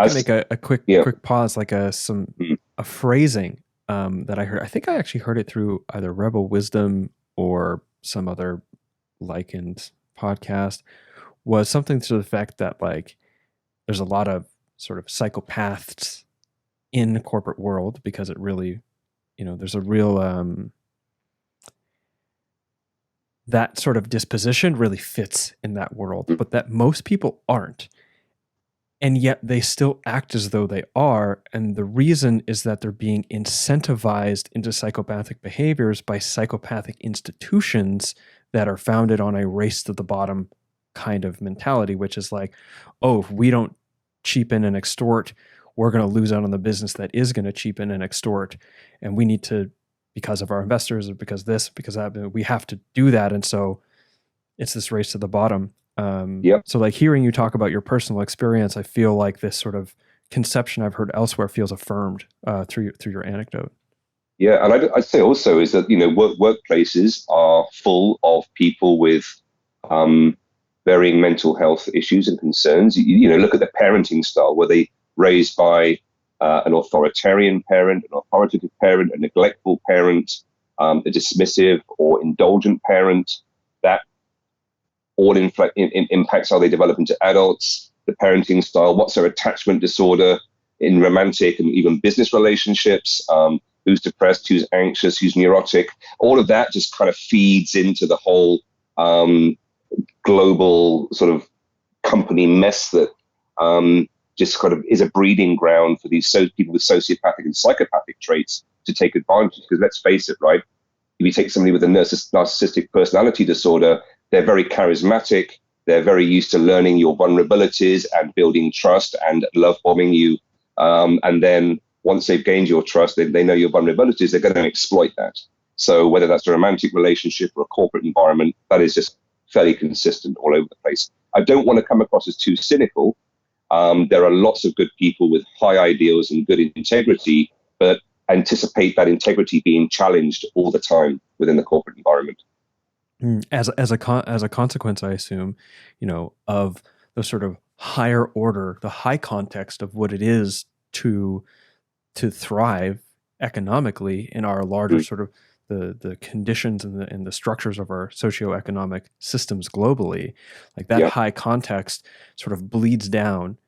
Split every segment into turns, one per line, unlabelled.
can
As
make a
yeah,
quick pause, like
mm,
a phrasing that I heard. I think I actually heard it through either Rebel Wisdom or some other likened podcast. Was something to the effect that like there's a lot of sort of psychopaths in the corporate world because it really, there's a real that sort of disposition really fits in that world,
mm,
but that most people aren't. And yet they still act as though they are. And the reason is that they're being incentivized into psychopathic behaviors by psychopathic institutions that are founded on a race to the bottom kind of mentality, which is like, oh, if we don't cheapen and extort, we're going to lose out on the business that is going to cheapen and extort. And we need to, because of our investors or because this, because that, we have to do that. And so it's this race to the bottom.
yeah,
So like hearing you talk about your personal experience, I feel like this sort of conception I've heard elsewhere feels affirmed through your anecdote.
yeah. And I'd say also is that workplaces are full of people with um, varying mental health issues and concerns. Look at the parenting style. Were they raised by an authoritarian parent, an authoritative parent, a neglectful parent, a dismissive or indulgent parent? That all impacts how they develop into adults, the parenting style, what's their attachment disorder in romantic and even business relationships, who's depressed, who's anxious, who's neurotic. All of that just kind of feeds into the whole global sort of company mess that just kind of is a breeding ground for these people with sociopathic and psychopathic traits to take advantage. Because let's face it, right? If you take somebody with a narcissistic personality disorder, they're very charismatic. They're very used to learning your vulnerabilities and building trust and love bombing you. And then once they've gained your trust, they know your vulnerabilities, they're going to exploit that. So whether that's a romantic relationship or a corporate environment, that is just fairly consistent all over the place. I don't want to come across as too cynical. There are lots of good people with high ideals and good integrity, but anticipate that integrity being challenged all the time within the corporate environment.
As a consequence, I assume, of the sort of higher order, the high context of what it is to thrive economically in our larger
Mm,
sort of the conditions and the structures of our socioeconomic systems globally, like that
yeah,
high context sort of bleeds down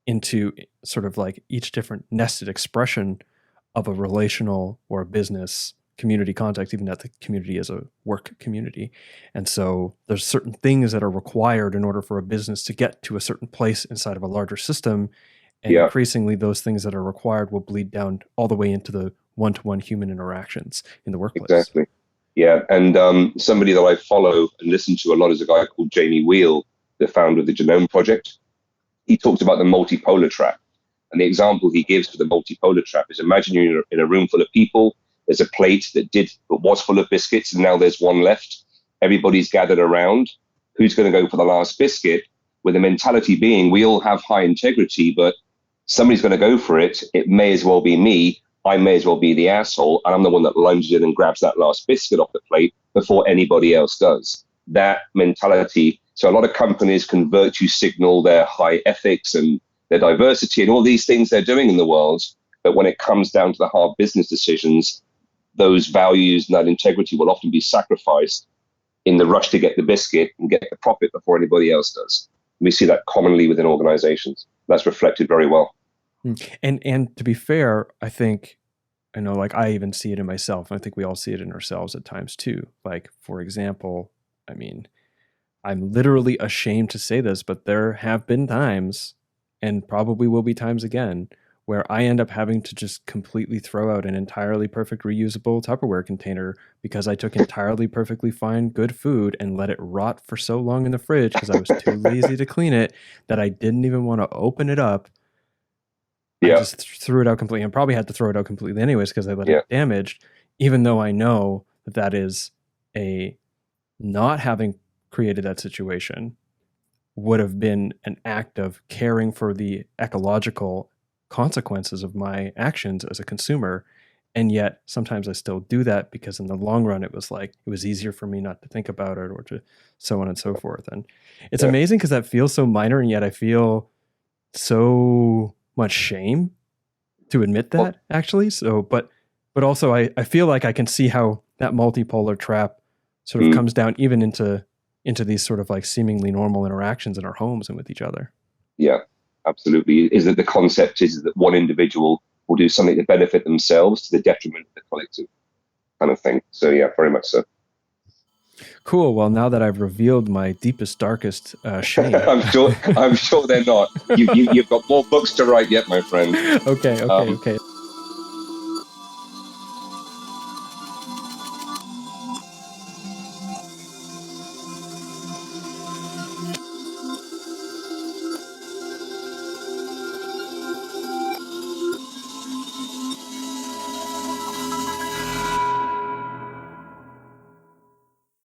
into sort of like each different nested expression of a relational or a business community context, even that the community is a work community. And so there's certain things that are required in order for a business to get to a certain place inside of a larger system. And
yeah,
increasingly, those things that are required will bleed down all the way into the one-to-one human interactions in the workplace.
exactly. Yeah, and somebody that I follow and listen to a lot is a guy called Jamie Wheel, the founder of the Genome Project. He talks about the multipolar trap. And the example he gives for the multipolar trap is imagine you're in a room full of people. There's a plate that was full of biscuits, and now there's one left. Everybody's gathered around. Who's going to go for the last biscuit? With the mentality being, we all have high integrity, but somebody's going to go for it. It may as well be me. I may as well be the asshole, and I'm the one that lunges in and grabs that last biscuit off the plate before anybody else does. That mentality. So a lot of companies can virtue signal their high ethics and their diversity and all these things they're doing in the world. But when it comes down to the hard business decisions, those values and that integrity will often be sacrificed in the rush to get the biscuit and get the profit before anybody else does. We see that commonly within organizations. That's reflected very well.
And to be fair, I think I know like I even see it in myself. And I think we all see it in ourselves at times too. Like for example, I mean, I'm literally ashamed to say this, but there have been times, and probably will be times again, where I end up having to just completely throw out an entirely perfect reusable Tupperware container because I took entirely perfectly fine, good food and let it rot for so long in the fridge because I was too lazy to clean it that I didn't even want to open it up. I
Yeah,
just threw it out completely and probably had to throw it out completely anyways because I let
yeah,
it damaged, even though I know that that is a not having created that situation would have been an act of caring for the ecological consequences of my actions as a consumer. And yet sometimes I still do that because in the long run, it was like, it was easier for me not to think about it or to so on and so forth. And it's
yeah.
amazing because that feels so minor. And yet I feel so much shame to admit
Well,
that, actually. So, but also I feel like I can see how that multipolar trap sort of comes down even into these sort of like seemingly normal interactions in our homes and with each other.
yeah, absolutely. Is that the concept is that one individual will do something to benefit themselves to the detriment of the collective kind of thing. So yeah, very much so.
Cool. Well, now that I've revealed my deepest, darkest shame,
I'm sure they're not. You've got more books to write yet, my friend.
okay.